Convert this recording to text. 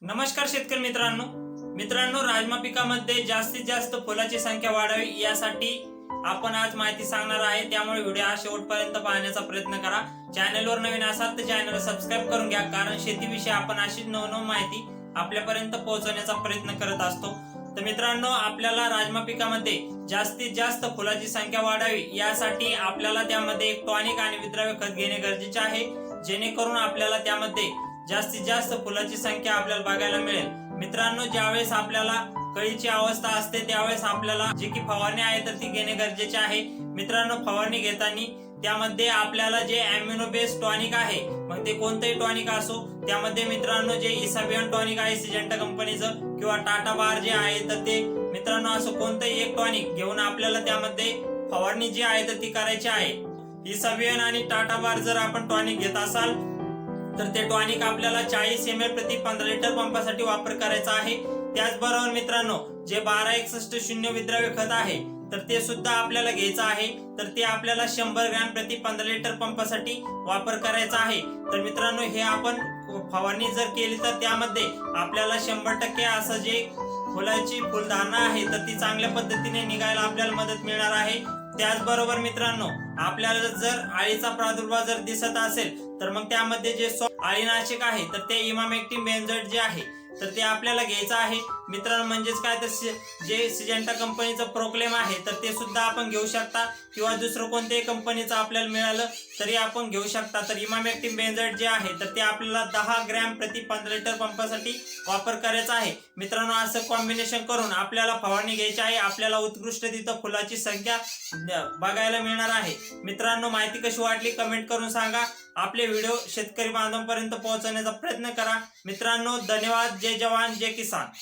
नमस्कार शेतकरी मित्रांनो राजमा पिकामध्ये जास्तीत जास्त फुलाची संख्या वाढावी यासाठी आपण आज माहिती सांगणार आहे। त्यामुळे व्हिडिओ हा शेवटपर्यंत पाहण्याचा प्रयत्न करा। चॅनलवर नवीन असाल तर चॅनलला सबस्क्राइब करून घ्या, कारण शेतीविषयी आपण अशीच नवनवीन माहिती आपल्यापर्यंत पोहोचवण्याचा प्रयत्न करत असतो। तर मित्रांनो, आपल्याला राजमा पिकामध्ये जास्तीत जास्त फुलाची संख्या वाढावी यासाठी आपल्याला त्यामध्ये एक टॉनिक आणि विद्राव्य खत घेणे गरजेचे आहे, जेणेकरून आपल्याला त्यामध्ये जास्तीत जास्त फुलाची संख्या आपल्याला बघायला मिळेल। मित्रांनो, ज्यावेळेस आपल्याला कळीची अवस्था असते त्यावेळेस आपल्याला जी की फवारणी आहे तर ती घेणे गरजेचे आहे। मित्रांनो, फवारणी घेताना त्यामध्ये आपल्याला जे अॅम्युनो बेस टॉनिक आहे, मग ते कोणतेही टॉनिक असो, त्यामध्ये मित्रांनो जे इसाबियन टॉनिक आहे सिजेंटा कंपनीचं किंवा टाटा बार जे आहे तर ते मित्रांनो असं कोणतेही एक टॉनिक घेऊन आपल्याला त्यामध्ये फवारणी जी आहे तर ती करायची आहे। इसाबियन आणि टाटा बार जर आपण टॉनिक घेत असाल तर ते टॉनिक आपल्याला 40 ml प्रति 15 लिटर पंपासाठी वापर करायचा आहे। त्याचबरोबर मित्रांनो, जे 1261 विद्राव्य खत आहे तर ते सुद्धा आपल्याला घ्यायचं आहे, तर ते आपल्याला 100 ग्रॅम प्रति 15 लिटर पंपासाठी वापर करायचा आहे। तर मित्रांनो, हे आपण फवारणी जर केली तर त्यामध्ये आपल्याला 100% असं जे फुलाची फुलधारणा आहे तर ती चांगल्या पद्धतीने निघायला आपल्याला मदत मिळणार आहे। त्याचबरोबर मित्रांनो, आपल्याला जर अळीचा प्रादुर्भाव जर दिसत असेल तर मग त्यामध्ये जे अळीनाशक आहे तर ते इमामेक्टिन बेंझोएट जे आहे तर ते आपल्याला घ्यायचं आहे। मित्रांनो, म्हणजेच काय तर जे सिजेंटा कंपनीचं प्रोक्लेम आहे तर ते सुद्धा आपण घेऊ शकता, किंवा दुसरं कोणत्याही कंपनीचं आपल्याला मिळालं तरी आपण घेऊ शकता। तर इमामेक्टिन बेंझोएट जे आहे तर ते आपल्याला 10 ग्रॅम प्रति 15 लिटर पंपासाठी वापर करायचा आहे। मित्रांनो, असं कॉम्बिनेशन करून आपल्याला फवारणी घ्यायची आहे। आपल्याला उत्कृष्ट तिथं फुलाची संख्या बघायला मिळणार आहे। मित्रांनो, माहिती कशी वाटली कमेंट करून सांगा। आपले व्हिडिओ शेतकरी बांधवांपर्यंत पोहोचवण्याचा प्रयत्न करा। मित्रांनो, धन्यवाद। जय जवान जय किसान।